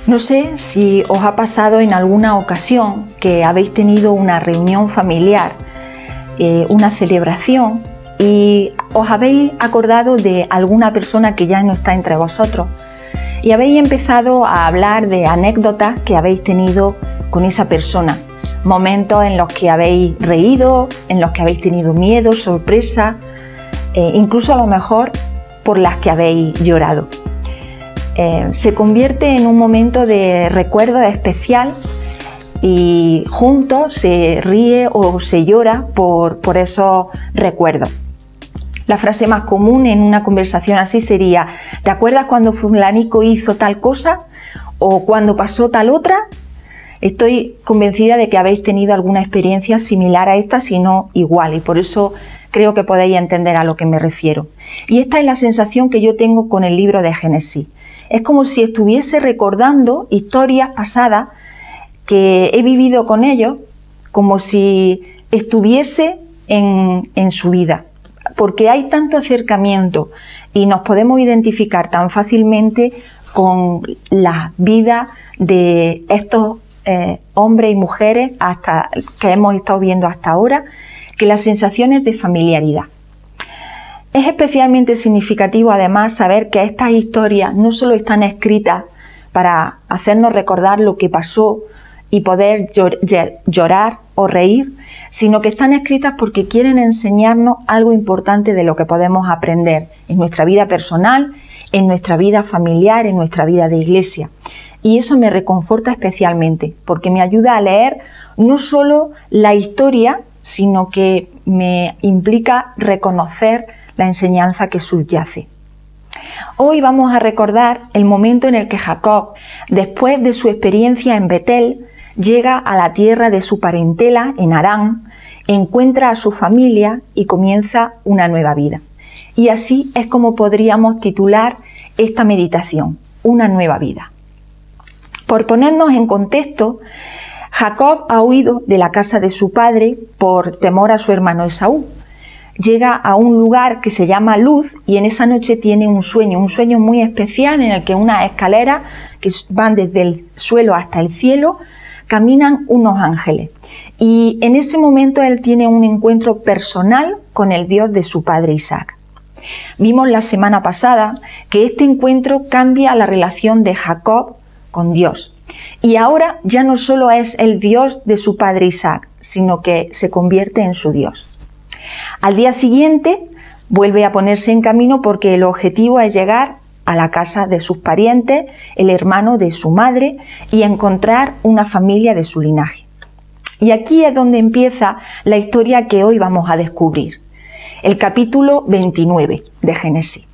No sé si os ha pasado en alguna ocasión que habéis tenido una reunión familiar, una celebración, y os habéis acordado de alguna persona que ya no está entre vosotros y habéis empezado a hablar de anécdotas que habéis tenido con esa persona, momentos en los que habéis reído, en los que habéis tenido miedo, sorpresa, incluso a lo mejor por las que habéis llorado. Se convierte en un momento de recuerdo especial y juntos se ríe o se llora por esos recuerdos. La frase más común en una conversación así sería: ¿te acuerdas cuando fulanico hizo tal cosa? ¿O cuando pasó tal otra? Estoy convencida de que habéis tenido alguna experiencia similar a esta, si no igual, y por eso creo que podéis entender a lo que me refiero. Y esta es la sensación que yo tengo con el libro de Génesis. Es como si estuviese recordando historias pasadas que he vivido con ellos, como si estuviese en su vida, porque hay tanto acercamiento y nos podemos identificar tan fácilmente con la vida de estos hombres y mujeres que hemos estado viendo hasta ahora, que las sensaciones de familiaridad. Es especialmente significativo además saber que estas historias no solo están escritas para hacernos recordar lo que pasó y poder llorar o reír, sino que están escritas porque quieren enseñarnos algo importante de lo que podemos aprender en nuestra vida personal, en nuestra vida familiar, en nuestra vida de iglesia. Y eso me reconforta especialmente porque me ayuda a leer no solo la historia, sino que me implica reconocer la enseñanza que subyace. Hoy vamos a recordar el momento en el que Jacob, después de su experiencia en Betel, llega a la tierra de su parentela, en Harán, encuentra a su familia y comienza una nueva vida. Y así es como podríamos titular esta meditación: una nueva vida. Por ponernos en contexto, Jacob ha huido de la casa de su padre por temor a su hermano Esaú. Llega a un lugar que se llama Luz y en esa noche tiene un sueño muy especial en el que unas escaleras que van desde el suelo hasta el cielo caminan unos ángeles. Y en ese momento él tiene un encuentro personal con el Dios de su padre Isaac. Vimos la semana pasada que este encuentro cambia la relación de Jacob con Dios. Y ahora ya no solo es el Dios de su padre Isaac, sino que se convierte en su Dios. Al día siguiente vuelve a ponerse en camino porque el objetivo es llegar a la casa de sus parientes, el hermano de su madre, y encontrar una familia de su linaje. Y aquí es donde empieza la historia que hoy vamos a descubrir, el capítulo 29 de Génesis.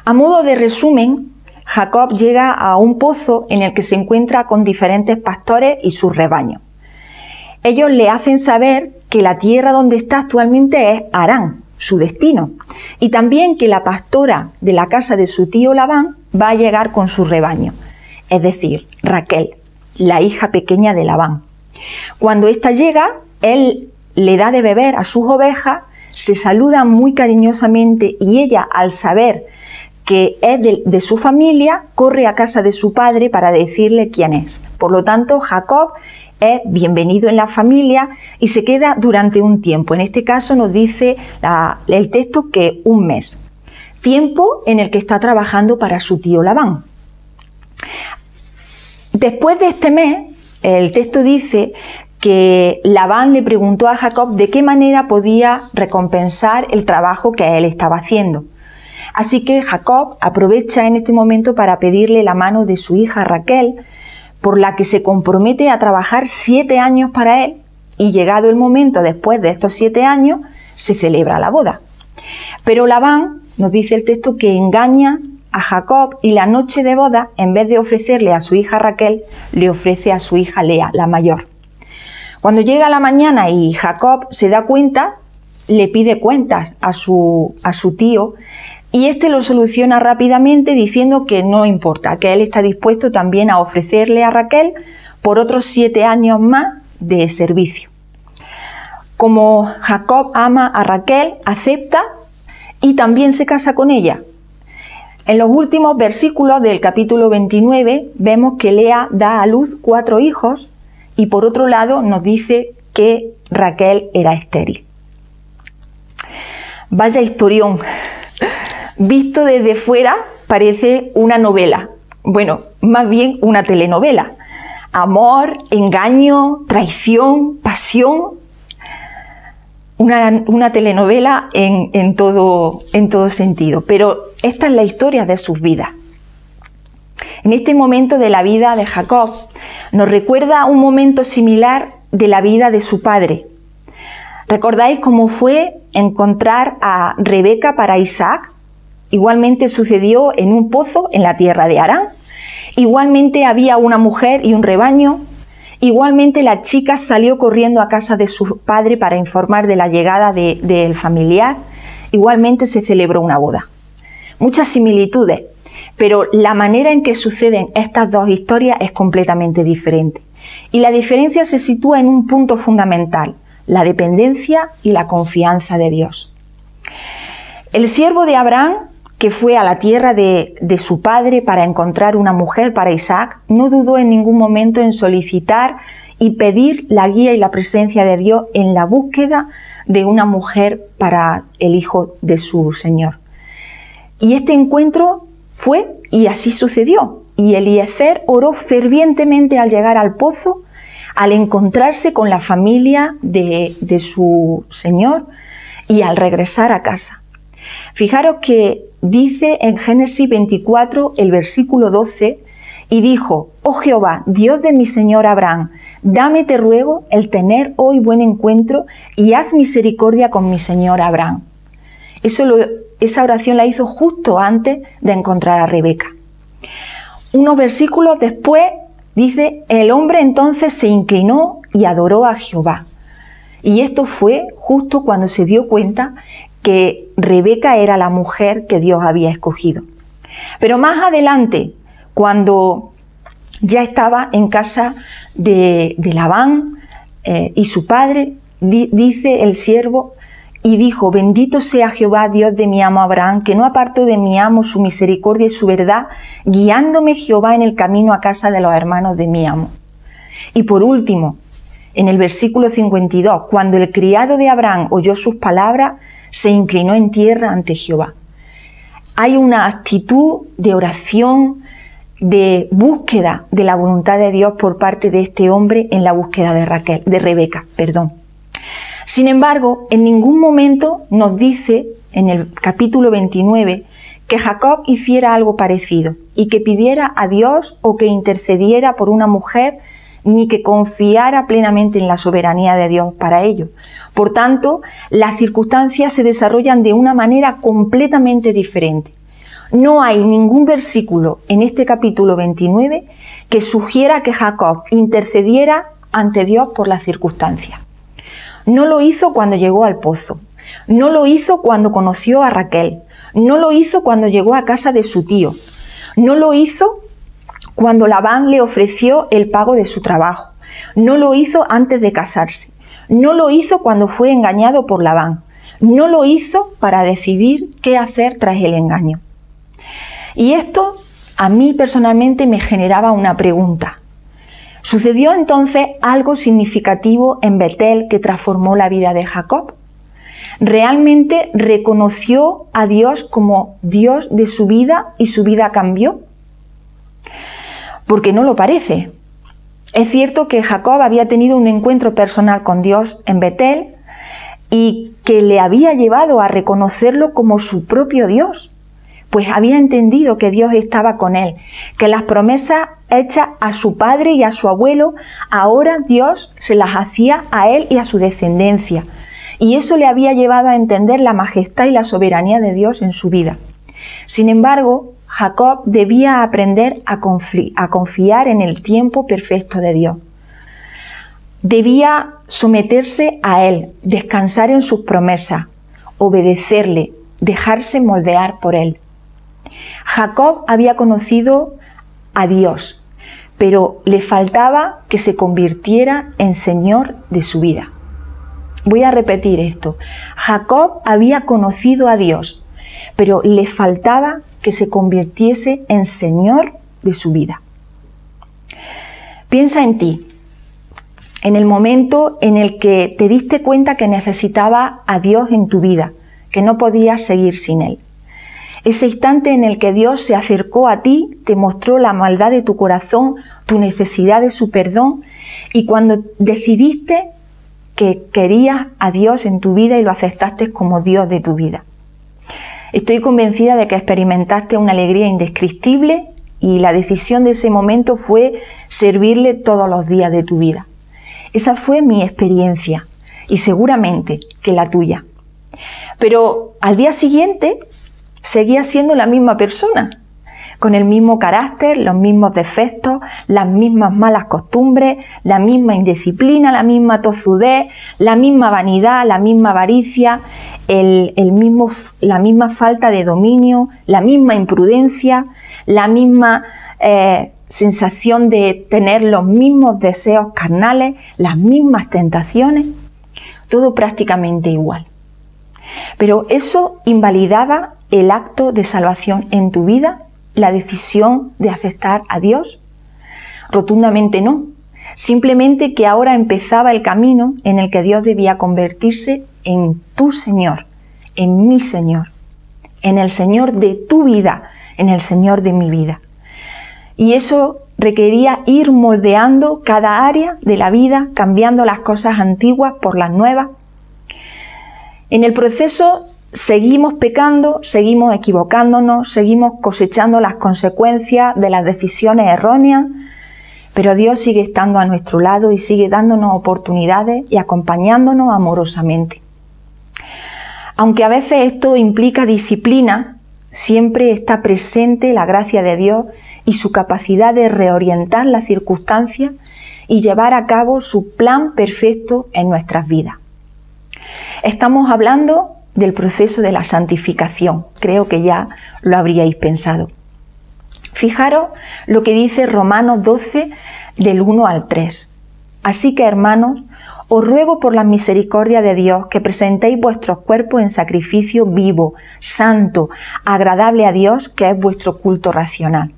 A modo de resumen, Jacob llega a un pozo en el que se encuentra con diferentes pastores y sus rebaños. Ellos le hacen saber que la tierra donde está actualmente es Harán, su destino, y también que la pastora de la casa de su tío Labán va a llegar con su rebaño, es decir, Raquel, la hija pequeña de Labán. Cuando ésta llega, él le da de beber a sus ovejas, se saludan muy cariñosamente y ella, al saber que es de su familia, corre a casa de su padre para decirle quién es. Por lo tanto, Jacob es bienvenido en la familia y se queda durante un tiempo. En este caso nos dice el texto que un mes. Tiempo en el que está trabajando para su tío Labán. Después de este mes, el texto dice que Labán le preguntó a Jacob de qué manera podía recompensar el trabajo que él estaba haciendo. Así que Jacob aprovecha en este momento para pedirle la mano de su hija Raquel, por la que se compromete a trabajar 7 años para él, y llegado el momento después de estos 7 años, se celebra la boda. Pero Labán, nos dice el texto, que engaña a Jacob y la noche de boda, en vez de ofrecerle a su hija Raquel, le ofrece a su hija Lea, la mayor. Cuando llega la mañana y Jacob se da cuenta, le pide cuentas a su tío, y este lo soluciona rápidamente diciendo que no importa, que él está dispuesto también a ofrecerle a Raquel por otros 7 años más de servicio. Como Jacob ama a Raquel, acepta y también se casa con ella. En los últimos versículos del capítulo 29 vemos que Lea da a luz 4 hijos y por otro lado nos dice que Raquel era estéril. Vaya historión. Visto desde fuera parece una novela, bueno, más bien una telenovela. Amor, engaño, traición, pasión. Una telenovela en todo sentido, pero esta es la historia de sus vidas. En este momento de la vida de Jacob nos recuerda un momento similar de la vida de su padre. ¿Recordáis cómo fue encontrar a Rebeca para Isaac? Igualmente sucedió en un pozo en la tierra de Harán. Igualmente había una mujer y un rebaño. Igualmente la chica salió corriendo a casa de su padre para informar de la llegada del familiar. Igualmente se celebró una boda. Muchas similitudes, pero la manera en que suceden estas dos historias es completamente diferente. Y la diferencia se sitúa en un punto fundamental: la dependencia y la confianza de Dios. El siervo de Abraham, que fue a la tierra de su padre para encontrar una mujer para Isaac, no dudó en ningún momento en solicitar y pedir la guía y la presencia de Dios en la búsqueda de una mujer para el hijo de su Señor. Y este encuentro fue, y así sucedió. Y Eliezer oró fervientemente al llegar al pozo, al encontrarse con la familia de su Señor y al regresar a casa. Fijaros que dice en Génesis 24, el versículo 12, y dijo: «Oh Jehová, Dios de mi señor Abraham, dame, te ruego, el tener hoy buen encuentro y haz misericordia con mi señor Abraham». Esa oración la hizo justo antes de encontrar a Rebeca. Unos versículos después dice: «El hombre entonces se inclinó y adoró a Jehová». Y esto fue justo cuando se dio cuenta que Rebeca era la mujer que Dios había escogido. Pero más adelante, cuando ya estaba en casa de Labán y su padre, dice el siervo, y dijo: «Bendito sea Jehová, Dios de mi amo Abraham, que no apartó de mi amo su misericordia y su verdad, guiándome Jehová en el camino a casa de los hermanos de mi amo». Y por último, en el versículo 52, cuando el criado de Abraham oyó sus palabras, se inclinó en tierra ante Jehová. Hay una actitud de oración, de búsqueda de la voluntad de Dios por parte de este hombre en la búsqueda de Rebeca. Sin embargo, en ningún momento nos dice en el capítulo 29 que Jacob hiciera algo parecido y que pidiera a Dios o que intercediera por una mujer, ni que confiara plenamente en la soberanía de Dios para ello. Por tanto, las circunstancias se desarrollan de una manera completamente diferente. No hay ningún versículo en este capítulo 29 que sugiera que Jacob intercediera ante Dios por las circunstancias. No lo hizo cuando llegó al pozo, no lo hizo cuando conoció a Raquel, no lo hizo cuando llegó a casa de su tío, no lo hizo cuando Labán le ofreció el pago de su trabajo, no lo hizo antes de casarse, no lo hizo cuando fue engañado por Labán, no lo hizo para decidir qué hacer tras el engaño. Y esto a mí personalmente me generaba una pregunta. ¿Sucedió entonces algo significativo en Betel que transformó la vida de Jacob? ¿Realmente reconoció a Dios como Dios de su vida y su vida cambió? Porque no lo parece. Es cierto que Jacob había tenido un encuentro personal con Dios en Betel y que le había llevado a reconocerlo como su propio Dios, pues había entendido que Dios estaba con él, que las promesas hechas a su padre y a su abuelo, ahora Dios se las hacía a él y a su descendencia, y eso le había llevado a entender la majestad y la soberanía de Dios en su vida. Sin embargo, Jacob debía aprender a confiar en el tiempo perfecto de Dios. Debía someterse a Él, descansar en sus promesas, obedecerle, dejarse moldear por Él. Jacob había conocido a Dios, pero le faltaba que se convirtiera en Señor de su vida. Voy a repetir esto. Jacob había conocido a Dios, pero le faltaba que se convirtiese en Señor de su vida. Piensa en ti, en el momento en el que te diste cuenta que necesitabas a Dios en tu vida, que no podías seguir sin Él. Ese instante en el que Dios se acercó a ti, te mostró la maldad de tu corazón, tu necesidad de su perdón, y cuando decidiste que querías a Dios en tu vida y lo aceptaste como Dios de tu vida. Estoy convencida de que experimentaste una alegría indescriptible y la decisión de ese momento fue servirle todos los días de tu vida. Esa fue mi experiencia y seguramente que la tuya. Pero al día siguiente seguía siendo la misma persona, con el mismo carácter, los mismos defectos, las mismas malas costumbres, la misma indisciplina, la misma tozudez, la misma vanidad, la misma avaricia, la misma falta de dominio, la misma imprudencia, la misma sensación de tener los mismos deseos carnales, las mismas tentaciones, todo prácticamente igual. Pero eso invalidaba el acto de salvación en tu vida, la decisión de aceptar a Dios. Rotundamente no. Simplemente que ahora empezaba el camino en el que Dios debía convertirse en tu Señor, en mi Señor, en el Señor de tu vida, en el Señor de mi vida. Y eso requería ir moldeando cada área de la vida, cambiando las cosas antiguas por las nuevas. En el proceso seguimos pecando, seguimos equivocándonos, seguimos cosechando las consecuencias de las decisiones erróneas, pero Dios sigue estando a nuestro lado y sigue dándonos oportunidades y acompañándonos amorosamente. Aunque a veces esto implica disciplina, siempre está presente la gracia de Dios y su capacidad de reorientar las circunstancias y llevar a cabo su plan perfecto en nuestras vidas. Estamos hablando del proceso de la santificación. Creo que ya lo habríais pensado. Fijaros lo que dice Romanos 12, del 1 al 3. Así que, hermanos, os ruego por la misericordia de Dios que presentéis vuestros cuerpos en sacrificio vivo, santo, agradable a Dios, que es vuestro culto racional.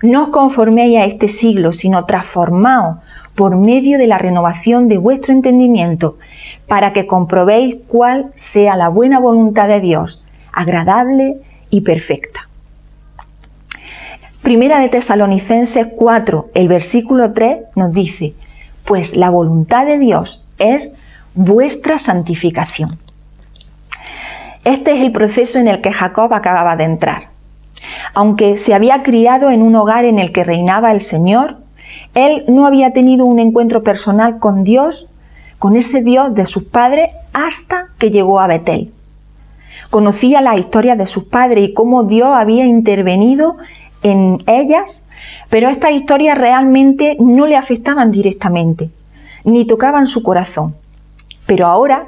No os conforméis a este siglo, sino transformaos por medio de la renovación de vuestro entendimiento, para que comprobéis cuál sea la buena voluntad de Dios, agradable y perfecta. Primera de Tesalonicenses 4, el versículo 3 nos dice: pues la voluntad de Dios es vuestra santificación. Este es el proceso en el que Jacob acababa de entrar. Aunque se había criado en un hogar en el que reinaba el Señor, él no había tenido un encuentro personal con Dios, con ese Dios de sus padres, hasta que llegó a Betel. Conocía las historias de sus padres y cómo Dios había intervenido en ellas, pero estas historias realmente no le afectaban directamente, ni tocaban su corazón. Pero ahora,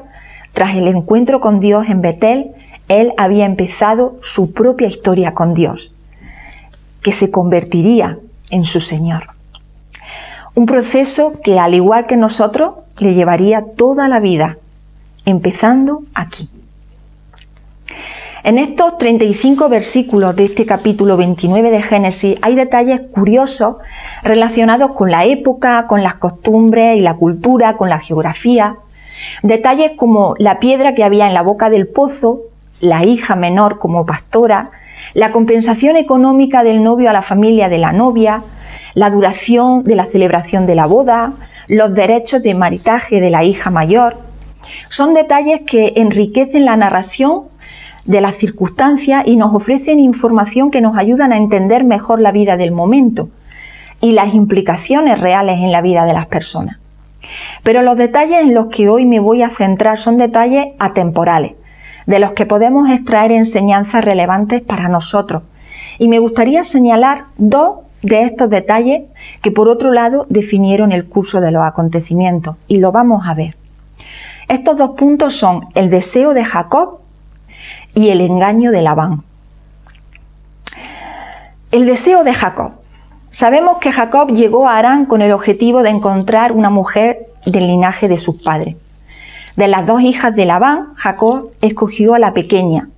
tras el encuentro con Dios en Betel, él había empezado su propia historia con Dios, que se convertiría en su Señor. Un proceso que, al igual que nosotros, le llevaría toda la vida, empezando aquí. En estos 35 versículos de este capítulo 29 de Génesis hay detalles curiosos relacionados con la época, con las costumbres y la cultura, con la geografía. Detalles como la piedra que había en la boca del pozo, la hija menor como pastora, la compensación económica del novio a la familia de la novia, la duración de la celebración de la boda, los derechos de maritaje de la hija mayor. Son detalles que enriquecen la narración de las circunstancias y nos ofrecen información que nos ayudan a entender mejor la vida del momento y las implicaciones reales en la vida de las personas. Pero los detalles en los que hoy me voy a centrar son detalles atemporales, de los que podemos extraer enseñanzas relevantes para nosotros. Y me gustaría señalar dos de estos detalles que, por otro lado, definieron el curso de los acontecimientos, y lo vamos a ver. Estos dos puntos son el deseo de Jacob y el engaño de Labán. El deseo de Jacob. Sabemos que Jacob llegó a Harán con el objetivo de encontrar una mujer del linaje de sus padres. De las dos hijas de Labán, Jacob escogió a la pequeña,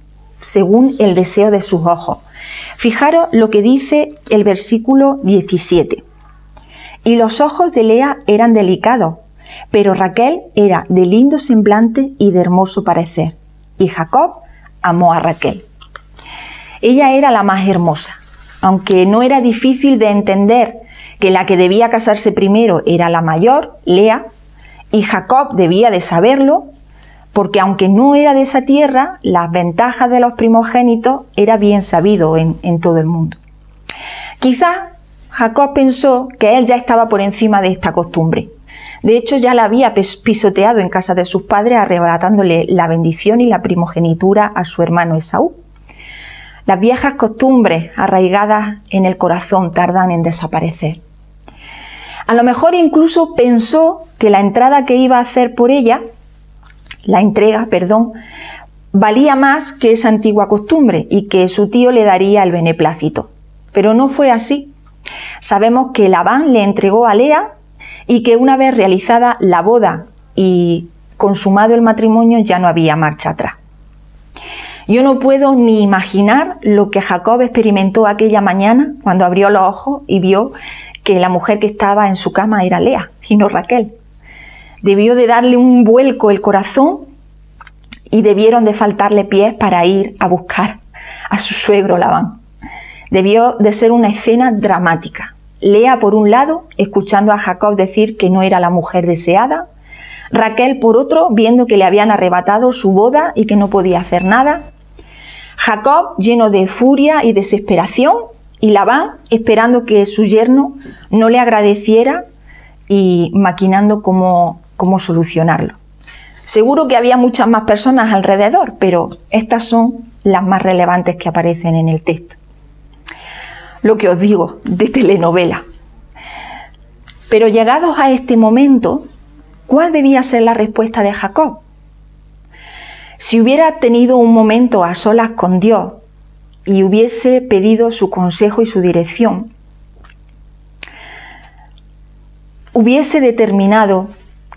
según el deseo de sus ojos, Fijaros lo que dice el versículo 17. Y los ojos de Lea eran delicados, pero Raquel era de lindo semblante y de hermoso parecer. Y Jacob amó a Raquel. Ella era la más hermosa, aunque no era difícil de entender que la que debía casarse primero era la mayor, Lea, y Jacob debía de saberlo, porque aunque no era de esa tierra, las ventajas de los primogénitos era bien sabido en todo el mundo. Quizás Jacob pensó que él ya estaba por encima de esta costumbre. De hecho, ya la había pisoteado en casa de sus padres, arrebatándole la bendición y la primogenitura a su hermano Esaú. Las viejas costumbres arraigadas en el corazón tardan en desaparecer. A lo mejor incluso pensó que la entrega que iba a hacer por ella, valía más que esa antigua costumbre y que su tío le daría el beneplácito. Pero no fue así. Sabemos que Labán le entregó a Lea y que una vez realizada la boda y consumado el matrimonio ya no había marcha atrás. Yo no puedo ni imaginar lo que Jacob experimentó aquella mañana cuando abrió los ojos y vio que la mujer que estaba en su cama era Lea y no Raquel. Debió de darle un vuelco el corazón y debieron de faltarle pies para ir a buscar a su suegro Labán. Debió de ser una escena dramática. Lea por un lado, escuchando a Jacob decir que no era la mujer deseada, Raquel por otro, viendo que le habían arrebatado su boda y que no podía hacer nada, Jacob lleno de furia y desesperación, y Labán esperando que su yerno no le agradeciera y maquinando cómo solucionarlo. Seguro que había muchas más personas alrededor, pero estas son las más relevantes que aparecen en el texto. Lo que os digo, de telenovela. Pero llegados a este momento, ¿cuál debía ser la respuesta de Jacob? Si hubiera tenido un momento a solas con Dios y hubiese pedido su consejo y su dirección, hubiese determinado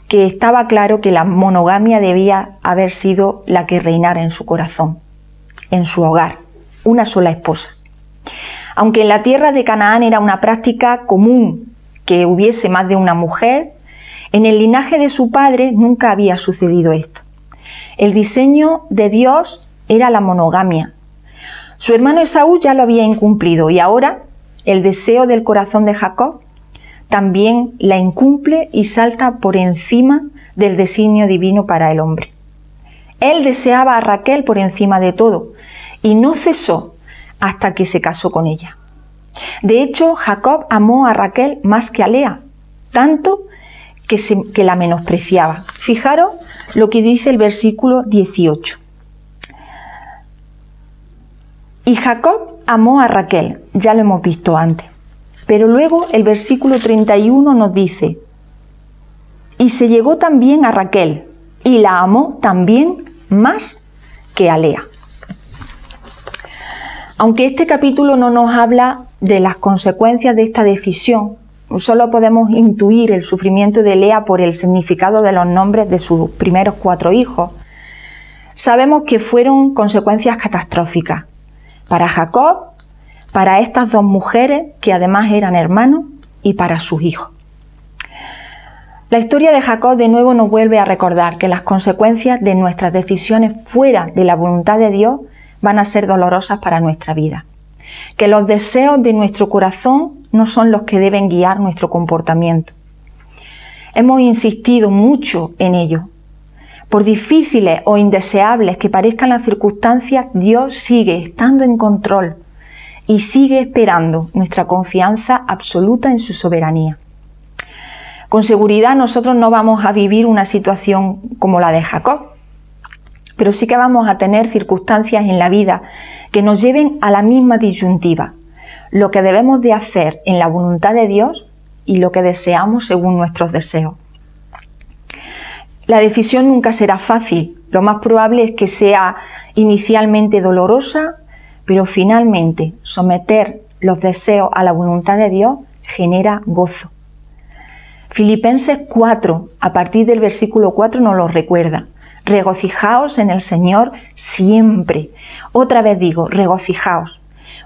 que estaba claro que la monogamia debía haber sido la que reinara en su corazón, en su hogar, una sola esposa. Aunque en la tierra de Canaán era una práctica común que hubiese más de una mujer, en el linaje de su padre nunca había sucedido esto. El diseño de Dios era la monogamia. Su hermano Esaú ya lo había incumplido y ahora el deseo del corazón de Jacob también la incumple y salta por encima del designio divino para el hombre. Él deseaba a Raquel por encima de todo y no cesó hasta que se casó con ella. De hecho, Jacob amó a Raquel más que a Lea, tanto que la menospreciaba. Fijaros lo que dice el versículo 18. Y Jacob amó a Raquel, ya lo hemos visto antes. Pero luego el versículo 31 nos dice, y se llegó también a Raquel, y la amó también más que a Lea. Aunque este capítulo no nos habla de las consecuencias de esta decisión, solo podemos intuir el sufrimiento de Lea por el significado de los nombres de sus primeros 4 hijos. Sabemos que fueron consecuencias catastróficas para Jacob, para estas 2 mujeres que además eran hermanos y para sus hijos. La historia de Jacob de nuevo nos vuelve a recordar que las consecuencias de nuestras decisiones fuera de la voluntad de Dios van a ser dolorosas para nuestra vida. Que los deseos de nuestro corazón no son los que deben guiar nuestro comportamiento. Hemos insistido mucho en ello. Por difíciles o indeseables que parezcan las circunstancias, Dios sigue estando en control y sigue esperando nuestra confianza absoluta en su soberanía. Con seguridad nosotros no vamos a vivir una situación como la de Jacob, pero sí que vamos a tener circunstancias en la vida que nos lleven a la misma disyuntiva, lo que debemos de hacer en la voluntad de Dios y lo que deseamos según nuestros deseos. La decisión nunca será fácil, lo más probable es que sea inicialmente dolorosa, pero finalmente someter los deseos a la voluntad de Dios genera gozo. Filipenses 4, a partir del versículo 4 nos lo recuerda. Regocijaos en el Señor siempre. Otra vez digo, regocijaos.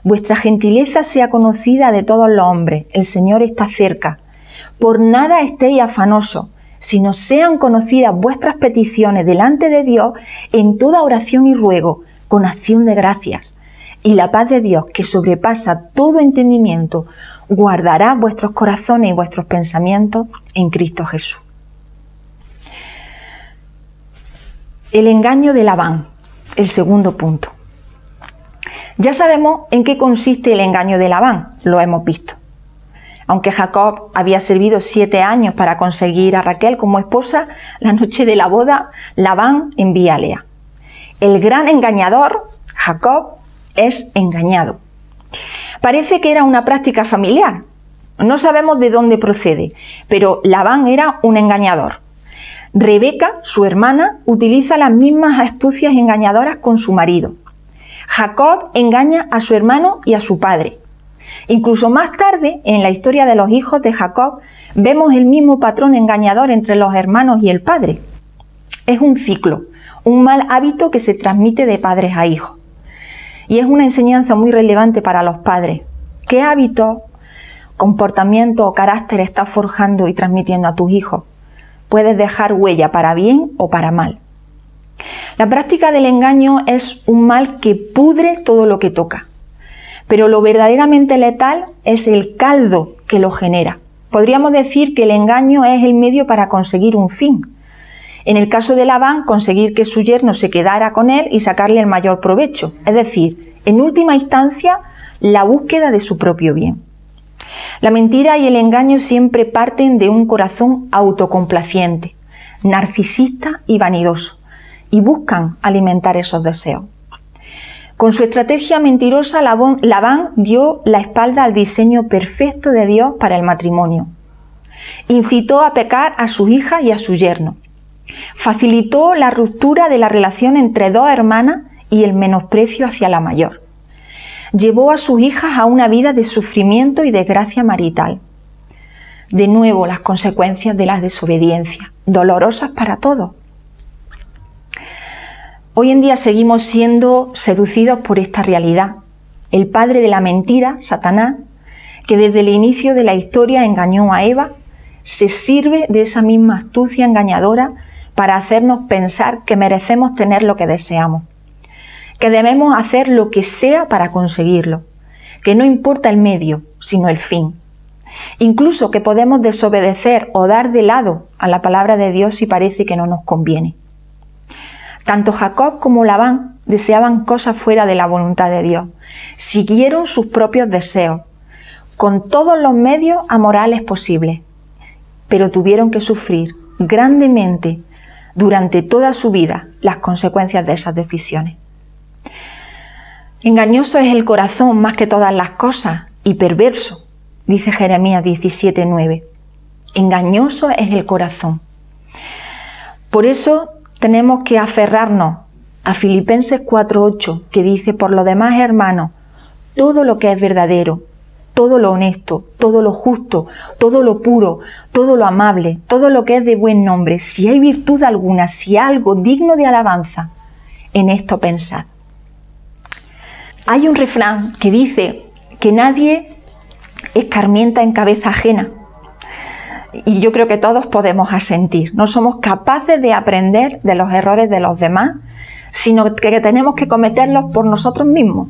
vuestra gentileza sea conocida de todos los hombres, el Señor está cerca. Por nada estéis afanosos, sino sean conocidas vuestras peticiones delante de Dios en toda oración y ruego, con acción de gracias. Y la paz de Dios, que sobrepasa todo entendimiento, guardará vuestros corazones y vuestros pensamientos en Cristo Jesús. El engaño de Labán, el segundo punto. Ya sabemos en qué consiste el engaño de Labán, lo hemos visto. Aunque Jacob había servido 7 años para conseguir a Raquel como esposa, la noche de la boda, Labán envía a Lea. El gran engañador, Jacob, es engañado. Parece que era una práctica familiar. No sabemos de dónde procede, pero Labán era un engañador. Rebeca, su hermana, utiliza las mismas astucias engañadoras con su marido. Jacob engaña a su hermano y a su padre. Incluso más tarde, en la historia de los hijos de Jacob, vemos el mismo patrón engañador entre los hermanos y el padre. Es un ciclo, un mal hábito que se transmite de padres a hijos. Y es una enseñanza muy relevante para los padres. ¿Qué hábitos, comportamiento o carácter estás forjando y transmitiendo a tus hijos? Puedes dejar huella para bien o para mal. La práctica del engaño es un mal que pudre todo lo que toca. Pero lo verdaderamente letal es el caldo que lo genera. Podríamos decir que el engaño es el medio para conseguir un fin. En el caso de Labán, conseguir que su yerno se quedara con él y sacarle el mayor provecho. Es decir, en última instancia, la búsqueda de su propio bien. La mentira y el engaño siempre parten de un corazón autocomplaciente, narcisista y vanidoso, y buscan alimentar esos deseos. Con su estrategia mentirosa, Labán dio la espalda al diseño perfecto de Dios para el matrimonio. Incitó a pecar a sus hijas y a su yerno. Facilitó la ruptura de la relación entre dos hermanas y el menosprecio hacia la mayor. Llevó a sus hijas a una vida de sufrimiento y desgracia marital. De nuevo, las consecuencias de la desobediencia, dolorosas para todos. Hoy en día seguimos siendo seducidos por esta realidad. El padre de la mentira, Satanás, que desde el inicio de la historia engañó a Eva, se sirve de esa misma astucia engañadora para hacernos pensar que merecemos tener lo que deseamos, que debemos hacer lo que sea para conseguirlo, que no importa el medio, sino el fin. Incluso que podemos desobedecer o dar de lado a la palabra de Dios si parece que no nos conviene. Tanto Jacob como Labán deseaban cosas fuera de la voluntad de Dios. Siguieron sus propios deseos, con todos los medios amorales posibles, pero tuvieron que sufrir grandemente durante toda su vida las consecuencias de esas decisiones. Engañoso es el corazón más que todas las cosas y perverso, dice Jeremías 17:9. Engañoso es el corazón. Por eso tenemos que aferrarnos a Filipenses 4:8, que dice: por lo demás, hermanos, todo lo que es verdadero, todo lo honesto, todo lo justo, todo lo puro, todo lo amable, todo lo que es de buen nombre, si hay virtud alguna, si hay algo digno de alabanza, en esto pensad. Hay un refrán que dice que nadie escarmienta en cabeza ajena. Y yo creo que todos podemos asentir. No somos capaces de aprender de los errores de los demás, sino que tenemos que cometerlos por nosotros mismos.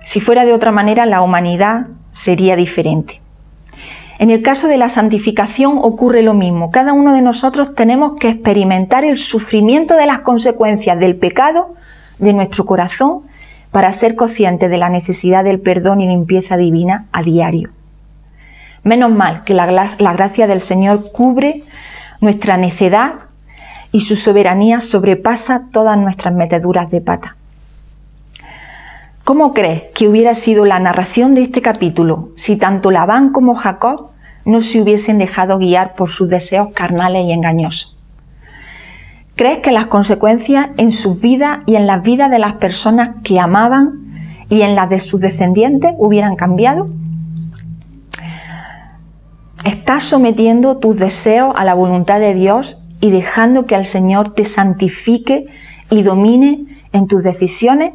Si fuera de otra manera, la humanidad sería diferente. En el caso de la santificación ocurre lo mismo. Cada uno de nosotros tenemos que experimentar el sufrimiento de las consecuencias del pecado de nuestro corazón para ser conscientes de la necesidad del perdón y limpieza divina a diario. Menos mal que la gracia del Señor cubre nuestra necedad y su soberanía sobrepasa todas nuestras meteduras de pata. ¿Cómo crees que hubiera sido la narración de este capítulo si tanto Labán como Jacob no se hubiesen dejado guiar por sus deseos carnales y engañosos? ¿Crees que las consecuencias en sus vidas y en las vidas de las personas que amaban y en las de sus descendientes hubieran cambiado? ¿Estás sometiendo tus deseos a la voluntad de Dios y dejando que el Señor te santifique y domine en tus decisiones?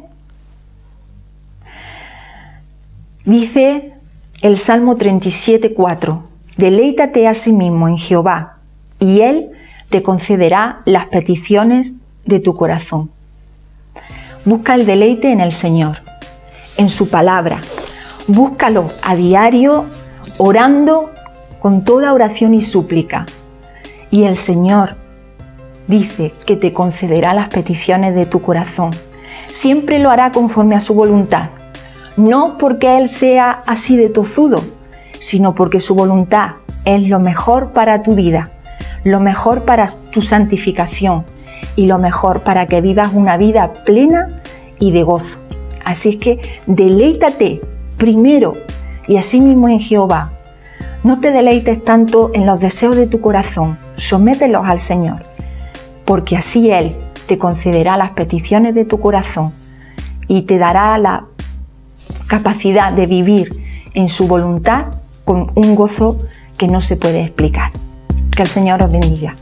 Dice el Salmo 37:4, deleítate a sí mismo en Jehová, y Él te concederá las peticiones de tu corazón. Busca el deleite en el Señor, en su palabra. Búscalo a diario, orando con toda oración y súplica. Y el Señor dice que te concederá las peticiones de tu corazón. Siempre lo hará conforme a su voluntad. No porque Él sea así de tozudo, sino porque su voluntad es lo mejor para tu vida, lo mejor para tu santificación y lo mejor para que vivas una vida plena y de gozo. Así es que deleítate primero y asimismo en Jehová. No te deleites tanto en los deseos de tu corazón, somételos al Señor, porque así Él te concederá las peticiones de tu corazón y te dará la capacidad de vivir en su voluntad con un gozo que no se puede explicar. Que el Señor os bendiga.